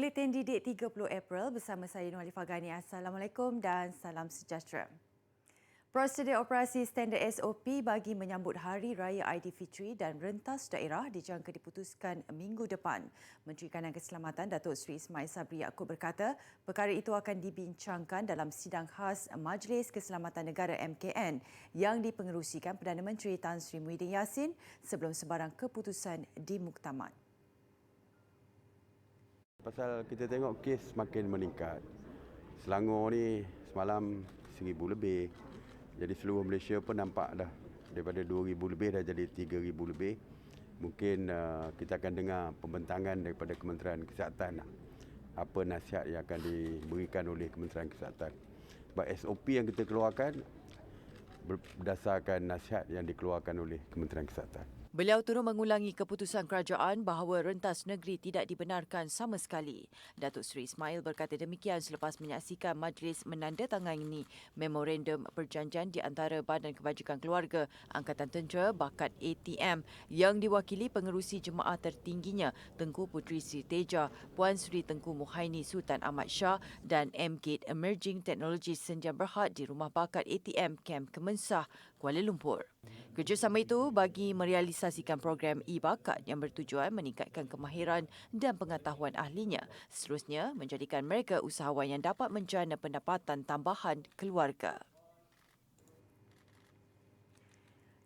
Buletin Didik 30 April bersama saya Nur Alifah Ghani. Assalamualaikum dan salam sejahtera. Prosedur operasi standard SOP bagi menyambut Hari Raya Aidilfitri dan rentas daerah dijangka diputuskan minggu depan. Menteri Kanan Keselamatan Datuk Seri Ismail Sabri Yaakob berkata, perkara itu akan dibincangkan dalam sidang khas Majlis Keselamatan Negara MKN yang dipengerusikan Perdana Menteri Tan Sri Muhyiddin Yassin sebelum sebarang keputusan dimuktamad. Pasal kita tengok kes makin meningkat. Selangor ni semalam 1,000 lebih. Jadi seluruh Malaysia pun nampak dah daripada 2,000 lebih dah jadi 3,000 lebih. Mungkin kita akan dengar pembentangan daripada Kementerian Kesihatan. Apa nasihat yang akan diberikan oleh Kementerian Kesihatan. Sebab SOP yang kita keluarkan berdasarkan nasihat yang dikeluarkan oleh Kementerian Kesihatan. Beliau turut mengulangi keputusan kerajaan bahawa rentas negeri tidak dibenarkan sama sekali. Datuk Seri Ismail berkata demikian selepas menyaksikan majlis menandatangani memorandum perjanjian di antara Badan Kebajikan Keluarga Angkatan Tentera Bakat ATM yang diwakili pengerusi jemaah tertingginya Tengku Puteri Sri Teja, Puan Sri Tengku Muhaini Sultan Ahmad Shah dan MGate Emerging Technology Sendian Berhad di Rumah Bakat ATM Kem Kemensah, Kuala Lumpur. Kerjasama itu bagi merealisasikan program e-bakat yang bertujuan meningkatkan kemahiran dan pengetahuan ahlinya, seterusnya menjadikan mereka usahawan yang dapat menjana pendapatan tambahan keluarga.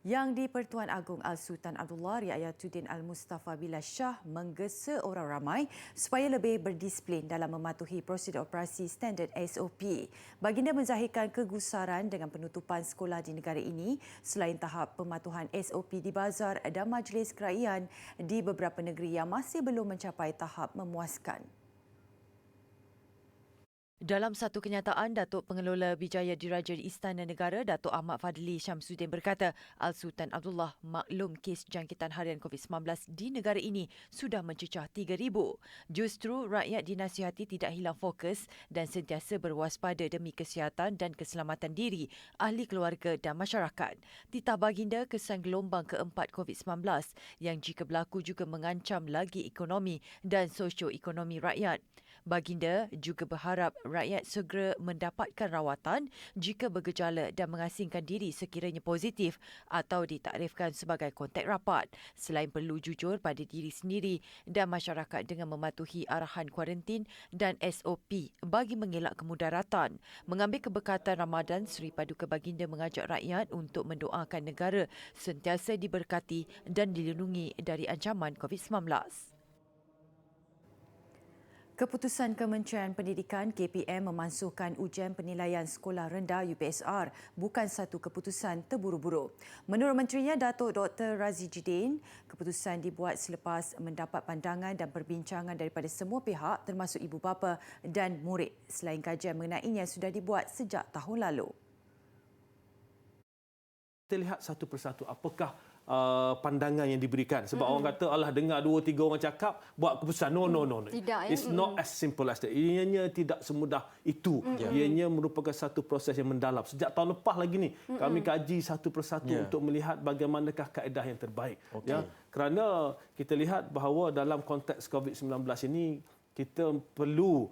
Yang di-Pertuan Agong Al-Sultan Abdullah Riayatuddin Al-Mustafa Bilal Shah menggesa orang ramai supaya lebih berdisiplin dalam mematuhi prosedur operasi standard SOP. Baginda menzahirkan kegusaran dengan penutupan sekolah di negara ini selain tahap pematuhan SOP di bazar dan majlis kerajaan di beberapa negeri yang masih belum mencapai tahap memuaskan. Dalam satu kenyataan, Datuk Pengelola Bijaya Diraja Istana Negara, Datuk Ahmad Fadli Syamsuddin berkata, Al-Sultan Abdullah maklum kes jangkitan harian COVID-19 di negara ini sudah mencecah 3,000. Justru rakyat dinasihati tidak hilang fokus dan sentiasa berwaspada demi kesihatan dan keselamatan diri, ahli keluarga dan masyarakat. Titah baginda kesan gelombang keempat COVID-19 yang jika berlaku juga mengancam lagi ekonomi dan sosioekonomi rakyat. Baginda juga berharap rakyat segera mendapatkan rawatan jika bergejala dan mengasingkan diri sekiranya positif atau ditakdirkan sebagai kontak rapat. Selain perlu jujur pada diri sendiri dan masyarakat dengan mematuhi arahan kuarantin dan SOP bagi mengelak kemudaratan. Mengambil keberkatan Ramadan, Seri Paduka Baginda mengajak rakyat untuk mendoakan negara sentiasa diberkati dan dilindungi dari ancaman COVID-19. Keputusan Kementerian Pendidikan KPM memansuhkan ujian penilaian sekolah rendah UPSR bukan satu keputusan terburu-buru. Menurut Menterinya Datuk Dr. Razi Jidin, keputusan dibuat selepas mendapat pandangan dan perbincangan daripada semua pihak termasuk ibu bapa dan murid. Selain kajian mengenainya sudah dibuat sejak tahun lalu. Kita lihat satu persatu apakah pandangan yang diberikan. Sebab orang kata, alah dengar 2-3 orang cakap, buat keputusan. No. Tidak, It's not as simple as that. Ianya tidak semudah itu. Ianya merupakan satu proses yang mendalam. Sejak tahun lepas lagi ni, kami kaji satu persatu untuk melihat bagaimanakah kaedah yang terbaik. Ya, kerana kita lihat bahawa dalam konteks COVID-19 ini, kita perlu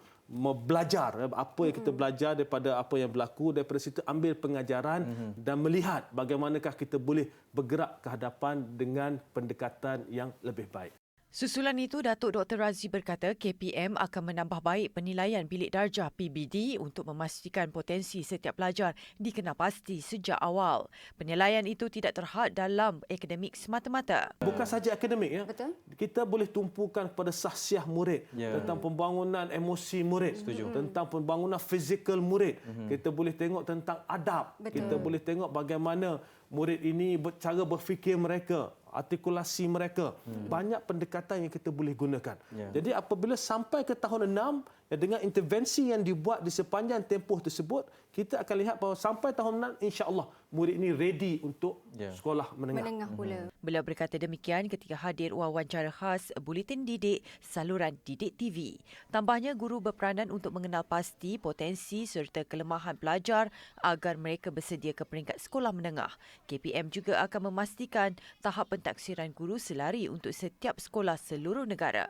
belajar apa yang kita belajar daripada apa yang berlaku, daripada situ ambil pengajaran dan melihat bagaimanakah kita boleh bergerak ke hadapan dengan pendekatan yang lebih baik. Susulan itu, Datuk Dr. Razi berkata KPM akan menambah baik penilaian bilik darjah PBD untuk memastikan potensi setiap pelajar dikenal pasti sejak awal. Penilaian itu tidak terhad dalam akademik semata-mata. Bukan sahaja akademik, ya. Betul. Kita boleh tumpukan pada sahsiah murid, tentang pembangunan emosi murid, tentang pembangunan fizikal murid. Kita boleh tengok tentang adab. Kita boleh tengok bagaimana murid ini cara berfikir mereka, artikulasi mereka. Banyak pendekatan yang kita boleh gunakan. Jadi apabila sampai ke tahun 6, dengan intervensi yang dibuat di sepanjang tempoh tersebut, kita akan lihat bahawa sampai tahun 6, insya-Allah murid ini ready untuk sekolah menengah pula. Beliau berkata demikian ketika hadir wawancara khas Buletin Didik saluran Didik TV. Tambahnya, guru berperanan untuk mengenal pasti potensi serta kelemahan pelajar agar mereka bersedia ke peringkat sekolah menengah. KPM juga akan memastikan tahap pentaksiran guru selari untuk setiap sekolah seluruh negara.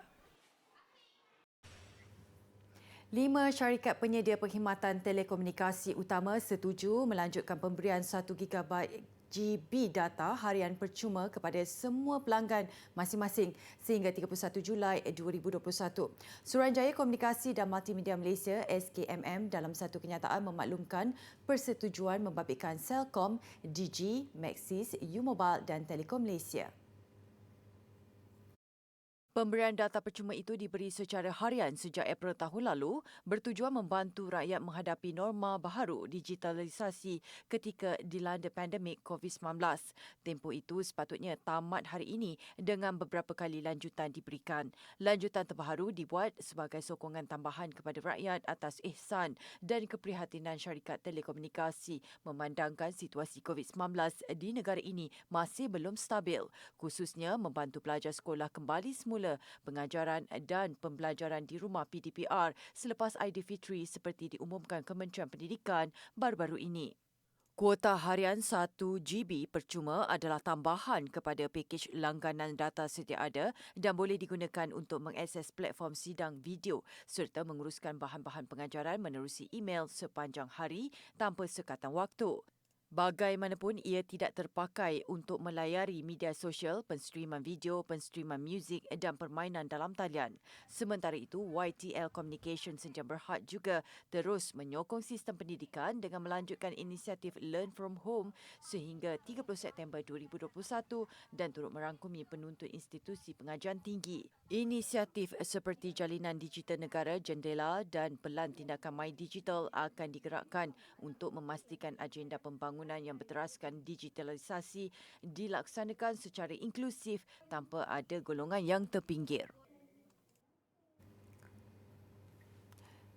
5 syarikat penyedia perkhidmatan telekomunikasi utama setuju melanjutkan pemberian 1 GB data harian percuma kepada semua pelanggan masing-masing sehingga 31 Julai 2021. Suruhanjaya Komunikasi dan Multimedia Malaysia SKMM dalam satu kenyataan memaklumkan persetujuan membabitkan Celcom, Digi, Maxis, U-Mobile dan Telekom Malaysia. Pemberian data percuma itu diberi secara harian sejak April tahun lalu bertujuan membantu rakyat menghadapi norma baharu digitalisasi ketika dilanda pandemik COVID-19. Tempoh itu sepatutnya tamat hari ini dengan beberapa kali lanjutan diberikan. Lanjutan terbaru dibuat sebagai sokongan tambahan kepada rakyat atas ihsan dan keprihatinan syarikat telekomunikasi memandangkan situasi COVID-19 di negara ini masih belum stabil, khususnya membantu pelajar sekolah kembali semula pengajaran dan pembelajaran di rumah PDPR selepas Aidilfitri seperti diumumkan Kementerian Pendidikan baru-baru ini. Kuota harian 1 GB percuma adalah tambahan kepada pakej langganan data sedia ada dan boleh digunakan untuk mengakses platform sidang video serta menguruskan bahan-bahan pengajaran menerusi email sepanjang hari tanpa sekatan waktu. Bagaimanapun, ia tidak terpakai untuk melayari media sosial, penstreaman video, penstreaman muzik dan permainan dalam talian. Sementara itu, YTL Communications Sdn Bhd juga terus menyokong sistem pendidikan dengan melanjutkan inisiatif Learn From Home sehingga 30 September 2021 dan turut merangkumi penuntut institusi pengajian tinggi. Inisiatif seperti Jalinan Digital Negara, Jendela dan Pelan Tindakan My Digital akan digerakkan untuk memastikan agenda pembangunan yang berteraskan digitalisasi dilaksanakan secara inklusif tanpa ada golongan yang terpinggir.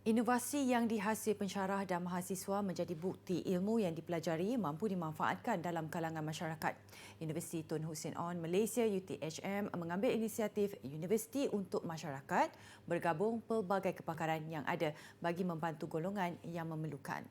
Inovasi yang dihasil pensyarah dan mahasiswa menjadi bukti ilmu yang dipelajari mampu dimanfaatkan dalam kalangan masyarakat. Universiti Tun Hussein On Malaysia UTHM mengambil inisiatif Universiti untuk Masyarakat bergabung pelbagai kepakaran yang ada bagi membantu golongan yang memerlukan.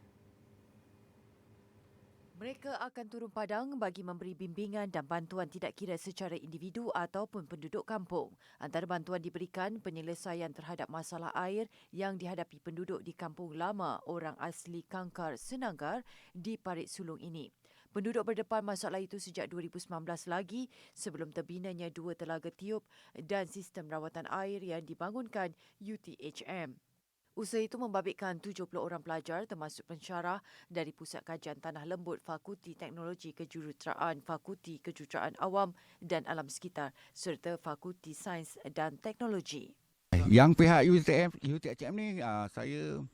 Mereka akan turun padang bagi memberi bimbingan dan bantuan tidak kira secara individu ataupun penduduk kampung. Antara bantuan diberikan penyelesaian terhadap masalah air yang dihadapi penduduk di kampung lama orang asli Kangkar Senanggar di Parit Sulong ini. Penduduk berdepan masalah itu sejak 2019 lagi sebelum terbinanya 2 telaga tiup dan sistem rawatan air yang dibangunkan UTHM. Usaha itu membabitkan 70 orang pelajar termasuk pensyarah dari Pusat Kajian Tanah Lembut Fakulti Teknologi Kejuruteraan Fakulti Kejuruteraan Awam dan Alam Sekitar serta Fakulti Sains dan Teknologi. Yang pihak UTHM ni saya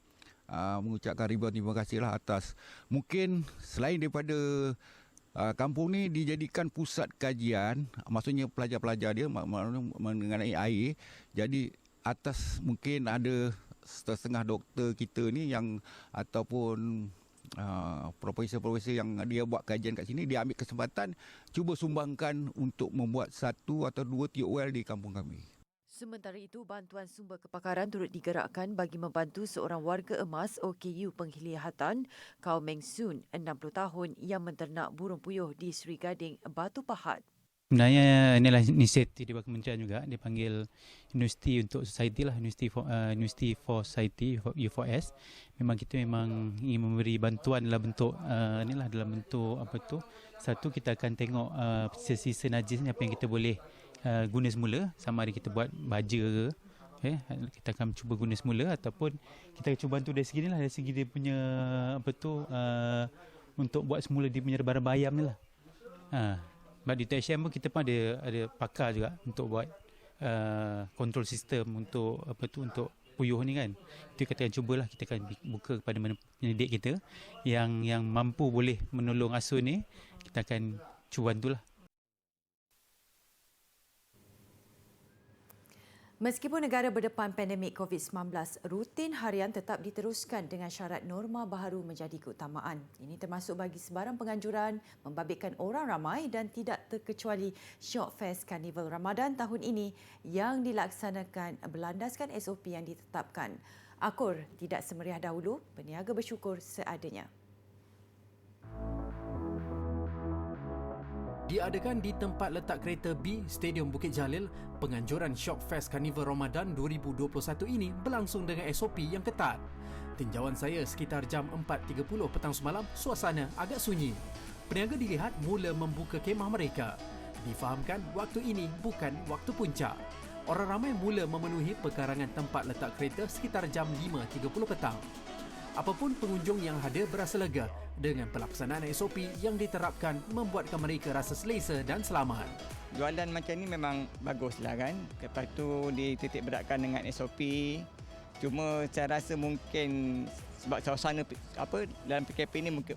mengucapkan ribuan terima kasihlah atas mungkin selain daripada kampung ni dijadikan pusat kajian, maksudnya pelajar-pelajar dia mengenai air, jadi atas mungkin ada setengah doktor kita ni yang ataupun profesor-profesor yang dia buat kajian kat sini, dia ambil kesempatan cuba sumbangkan untuk membuat 1 atau 2 tiup well di kampung kami. Sementara itu, bantuan sumber kepakaran turut digerakkan bagi membantu seorang warga emas OKU Penglihatan kaum Meng Sun 60 tahun yang menternak burung puyuh di Seri Gading, Batu Pahat. Sebenarnya inilah inisiatif di bawah kementerian juga, dia panggil University untuk Society lah, University for Society U4S. Memang kita memang ingin memberi bantuan dalam bentuk inilah dalam bentuk apa tu. Satu, kita akan tengok sisa-sisa najis ni apa yang kita boleh guna semula, sama ada kita buat baja ke, kita akan cuba guna semula ataupun kita cuba bantu dari segi ni lah, dari segi dia punya apa tu untuk buat semula dia punya barang bayam ni lah. Di THM pun kita pun ada pakar juga untuk buat control system untuk apa tu untuk puyuh ni kan. Itu kita akan cubalah, kita akan buka kepada penyelidik kita yang mampu boleh menolong asuh ni, kita akan cuba bantulah. Meskipun negara berdepan pandemik COVID-19, rutin harian tetap diteruskan dengan syarat norma baharu menjadi keutamaan. Ini termasuk bagi sebarang penganjuran membabitkan orang ramai dan tidak terkecuali Syok Fest Karnival Ramadan tahun ini yang dilaksanakan berlandaskan SOP yang ditetapkan. Akur tidak semeriah dahulu, berniaga bersyukur seadanya. diadakan di tempat letak kereta B Stadium Bukit Jalil, penganjuran Shock Fest Carnival Ramadan 2021 ini berlangsung dengan SOP yang ketat. Tinjauan saya sekitar jam 4.30 petang semalam, suasana agak sunyi. Peniaga dilihat mula membuka kemah mereka. Difahamkan waktu ini bukan waktu puncak. Orang ramai mula memenuhi pekarangan tempat letak kereta sekitar jam 5.30 petang. Apapun pengunjung yang hadir berasa lega dengan pelaksanaan SOP yang diterapkan membuatkan mereka rasa selesa dan selamat. Jualan macam ni memang baguslah kan. Lepas tu dititik beratkan dengan SOP. Cuma saya rasa mungkin sebab suasana dalam PKP ni mungkin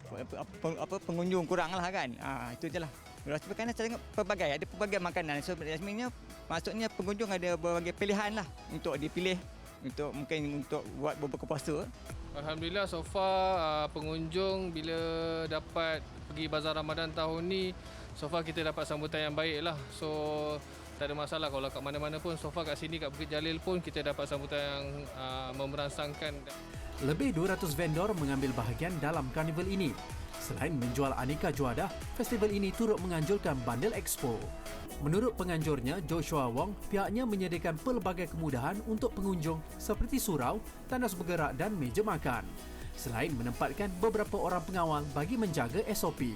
pengunjung kuranglah kan. Itu je lah. Kerana saya tengok ada pelbagai makanan. So sebenarnya maksudnya pengunjung ada berbagai pilihan lah untuk dipilih untuk buat berbuka puasa. Alhamdulillah so far pengunjung bila dapat pergi Bazar Ramadan tahun ni, so far kita dapat sambutan yang baik lah. So tak ada masalah kalau kat mana-mana pun, so far kat sini kat Bukit Jalil pun kita dapat sambutan yang memerangsangkan. Lebih 200 vendor mengambil bahagian dalam karnival ini. Selain menjual aneka juadah, festival ini turut menganjurkan bandel expo. Menurut penganjurnya, Joshua Wong, pihaknya menyediakan pelbagai kemudahan untuk pengunjung seperti surau, tandas bergerak dan meja makan. Selain menempatkan beberapa orang pengawal bagi menjaga SOP.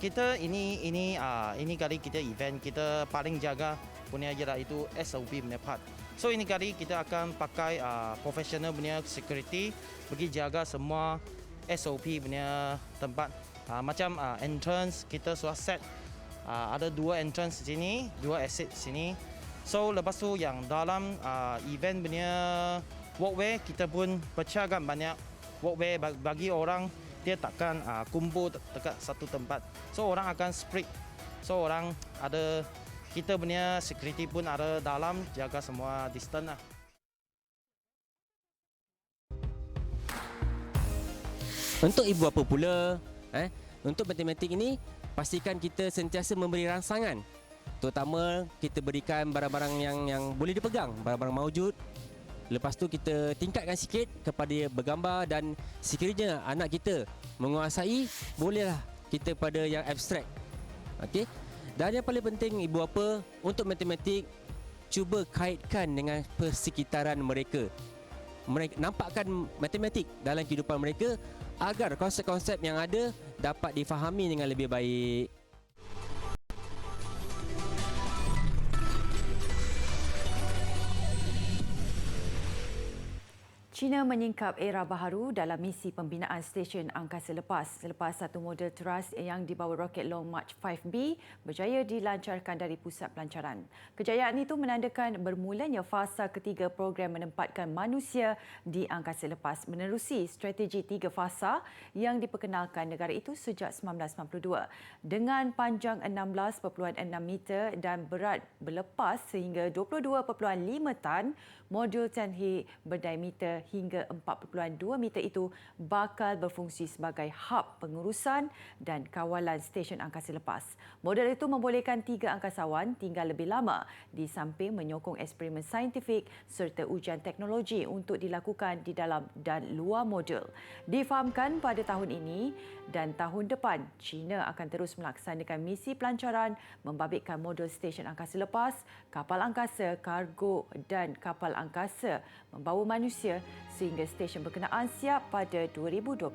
Kita ini kali kita event kita paling jaga punya jarak itu SOP punya part. So ini kali kita akan pakai professional punya security bagi jaga semua SOP punya tempat. Macam entrance kita sudah set ada 2 entrance sini, 2 exit sini. So lepas tu yang dalam event punya walkway kita pun pecahkan banyak walkway bagi orang dia takkan kumpul dekat satu tempat. So orang akan split. So orang ada kita punya security pun ada dalam jaga semua distance lah. Untuk ibu bapa pula, untuk matematik ini pastikan kita sentiasa memberi rangsangan. Terutama kita berikan barang-barang yang boleh dipegang, barang-barang maujud. Lepas tu kita tingkatkan sikit kepada bergambar dan sekiranya anak kita menguasai, bolehlah kita pada yang abstrak. Okey. Dan yang paling penting ibu bapa untuk matematik, cuba kaitkan dengan persekitaran mereka. Mereka nampakkan matematik dalam kehidupan mereka agar konsep-konsep yang ada dapat difahami dengan lebih baik. China menyingkap era baharu dalam misi pembinaan stesen angkasa selepas satu model teras yang dibawa roket Long March 5B berjaya dilancarkan dari pusat pelancaran. Kejayaan itu menandakan bermulanya fasa ketiga program menempatkan manusia di angkasa lepas menerusi strategi 3 fasa yang diperkenalkan negara itu sejak 1992. Dengan panjang 16.6 meter dan berat berlepas sehingga 22.5 tan, modul Tianhe berdiameter hingga 4.2 meter itu bakal berfungsi sebagai hub pengurusan dan kawalan stesen angkasa lepas. Model itu membolehkan 3 angkasawan tinggal lebih lama di samping menyokong eksperimen saintifik serta ujian teknologi untuk dilakukan di dalam dan luar modul. Difahamkan pada tahun ini dan tahun depan, China akan terus melaksanakan misi pelancaran membabitkan modul stesen angkasa lepas, kapal angkasa, kargo dan kapal angkasa membawa manusia sehingga stesen berkenaan siap pada 2022.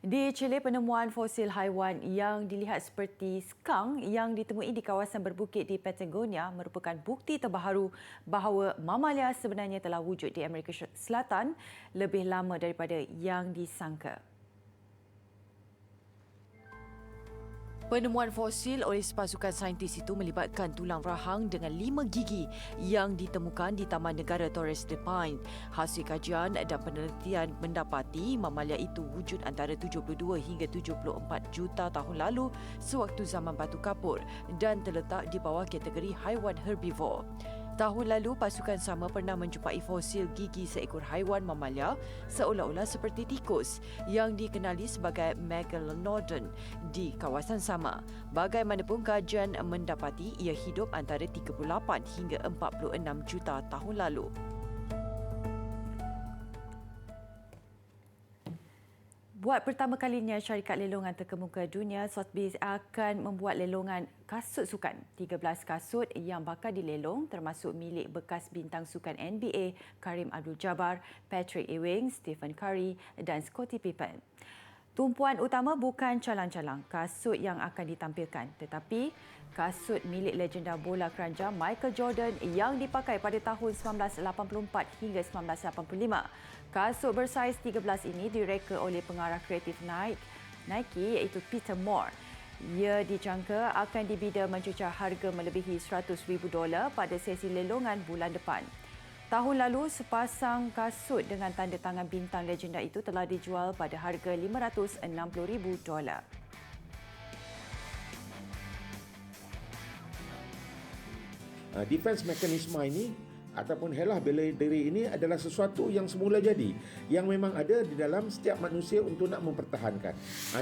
Di Chile, penemuan fosil haiwan yang dilihat seperti skunk yang ditemui di kawasan berbukit di Patagonia merupakan bukti terbaru bahawa mamalia sebenarnya telah wujud di Amerika Selatan lebih lama daripada yang disangka. Penemuan fosil oleh sepasukan saintis itu melibatkan tulang rahang dengan 5 gigi yang ditemukan di Taman Negara Torres del Paine. Hasil kajian dan penelitian mendapati mamalia itu wujud antara 72 hingga 74 juta tahun lalu sewaktu zaman batu kapur dan terletak di bawah kategori haiwan herbivore. Tahun lalu, pasukan sama pernah menjumpai fosil gigi seekor haiwan mamalia seolah-olah seperti tikus yang dikenali sebagai Megalodon di kawasan sama. Bagaimanapun, kajian mendapati ia hidup antara 38 hingga 46 juta tahun lalu. Buat pertama kalinya, syarikat lelongan terkemuka dunia Sotheby's akan membuat lelongan kasut sukan. 13 kasut yang bakal dilelong termasuk milik bekas bintang sukan NBA Kareem Abdul-Jabbar, Patrick Ewing, Stephen Curry dan Scottie Pippen. Tumpuan utama bukan calang-calang kasut yang akan ditampilkan, tetapi kasut milik legenda bola keranjang Michael Jordan yang dipakai pada tahun 1984 hingga 1985. Kasut bersaiz 13 ini direka oleh pengarah kreatif Nike iaitu Peter Moore. Ia dijangka akan dibida mencecah harga melebihi $100,000 pada sesi lelongan bulan depan. Tahun lalu, sepasang kasut dengan tanda tangan bintang legenda itu telah dijual pada harga $560,000. Defense mekanisme ini ataupun helah bela diri ini adalah sesuatu yang semula jadi, yang memang ada di dalam setiap manusia untuk nak mempertahankan.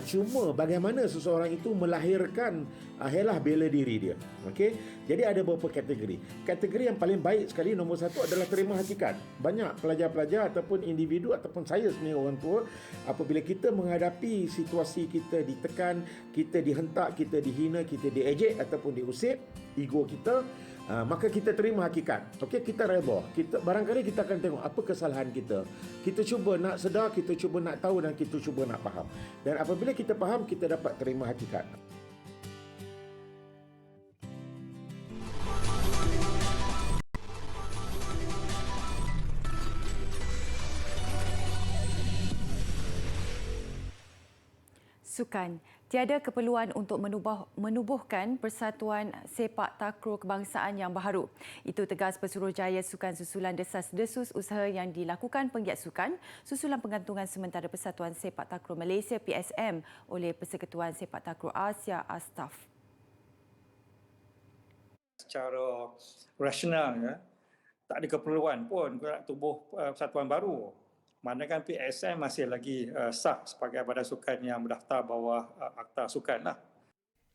Cuma bagaimana seseorang itu melahirkan helah bela diri dia. Okey, jadi ada beberapa kategori. Kategori yang paling baik sekali nombor satu adalah terima hakikat. Banyak pelajar-pelajar ataupun individu ataupun saya sebenarnya orang tua, apabila kita menghadapi situasi kita ditekan, kita dihentak, kita dihina, kita diejek ataupun diusik, ego kita, maka kita terima hakikat. Okey, kita redha. Kita barangkali kita akan tengok apa kesalahan kita. Kita cuba nak sedar, kita cuba nak tahu dan kita cuba nak faham. Dan apabila kita faham, kita dapat terima hakikat. Sukan. Tiada keperluan untuk menubuhkan Persatuan Sepak Takraw Kebangsaan yang baharu. Itu tegas Pesuruhjaya Sukan susulan desas-desus usaha yang dilakukan penggiat sukan susulan penggantungan sementara Persatuan Sepak Takraw Malaysia PSM oleh Persekutuan Sepak Takraw Asia ASTAF. Secara rasional, tak ada keperluan pun nak tubuh persatuan baru. Manakala PSM masih lagi sah sebagai badan sukan yang berdaftar bawah Akta Sukan lah.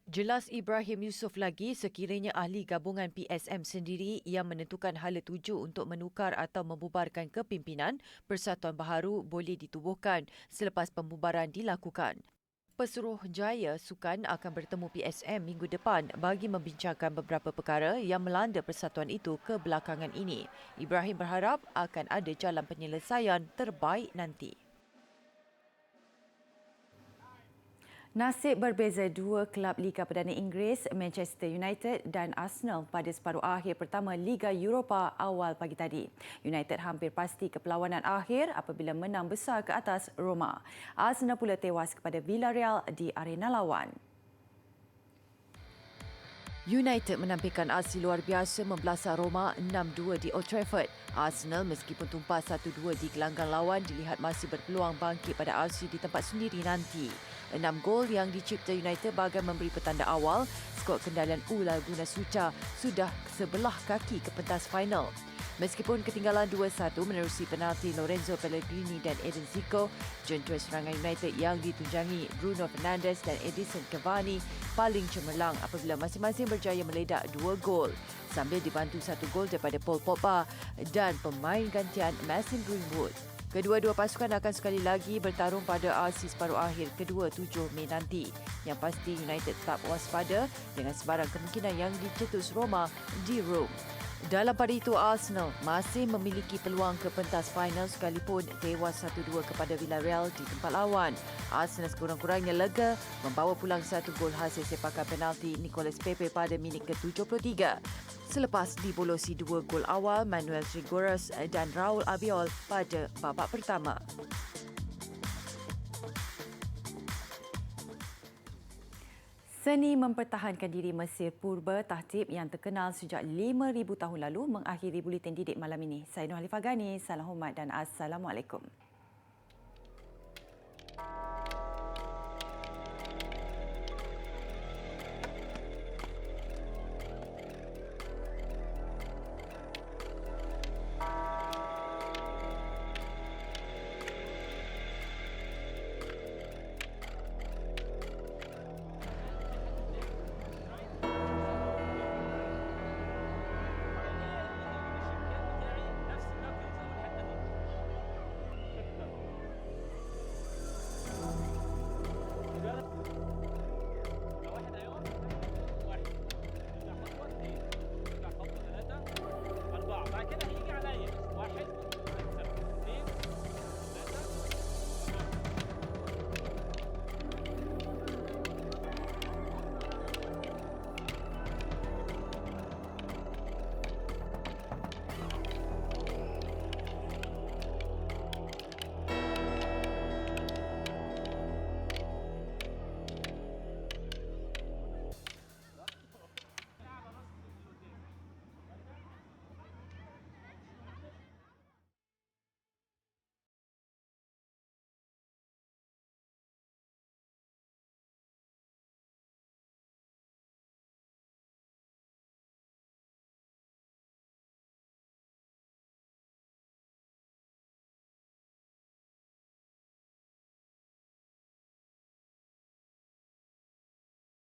Jelas Ibrahim Yusof lagi sekiranya ahli gabungan PSM sendiri yang menentukan hala tuju untuk menukar atau membubarkan kepimpinan, persatuan baharu boleh ditubuhkan selepas pembubaran dilakukan. Pesuruhjaya Sukan akan bertemu PSM minggu depan bagi membincangkan beberapa perkara yang melanda persatuan itu kebelakangan ini. Ibrahim berharap akan ada jalan penyelesaian terbaik nanti. Nasib berbeza dua kelab Liga Perdana Inggeris, Manchester United dan Arsenal pada separuh akhir pertama Liga Eropah awal pagi tadi. United hampir pasti ke perlawanan akhir apabila menang besar ke atas Roma. Arsenal pula tewas kepada Villarreal di arena lawan. United menampilkan aksi luar biasa membelasah Roma 6-2 di Old Trafford. Arsenal meskipun tumpah 1-2 di gelanggang lawan dilihat masih berpeluang bangkit pada aksi di tempat sendiri nanti. 6 gol yang dicipta United bagai memberi petanda awal skuad kendalian Laguna Suca sudah sebelah kaki ke pentas final. Meskipun ketinggalan 2-1 menerusi penalti Lorenzo Pellegrini dan Edin Zico, jentera serangan United yang ditunjangi Bruno Fernandes dan Edison Cavani paling cemerlang apabila masing-masing berjaya meledak 2 gol sambil dibantu 1 gol daripada Paul Pogba dan pemain gantian Mason Greenwood. Kedua-dua pasukan akan sekali lagi bertarung pada aksi separuh akhir kedua 7 Mei nanti. Yang pasti United tetap waspada dengan sebarang kemungkinan yang dicetus Roma di Rome. Dalam pada itu, Arsenal masih memiliki peluang ke pentas final sekalipun tewas 1-2 kepada Villarreal di tempat lawan. Arsenal sekurang-kurangnya lega membawa pulang 1 gol hasil sepakan penalti Nicolas Pepe pada minit ke-73. Selepas dibolosi 2 gol awal Manuel Trigueros dan Raul Albiol pada babak pertama. Seni mempertahankan diri Mesir purba tahtib yang terkenal sejak 5,000 tahun lalu mengakhiri buletin didik malam ini. Saya Nur Halifah Ghani, salam hormat dan Assalamualaikum.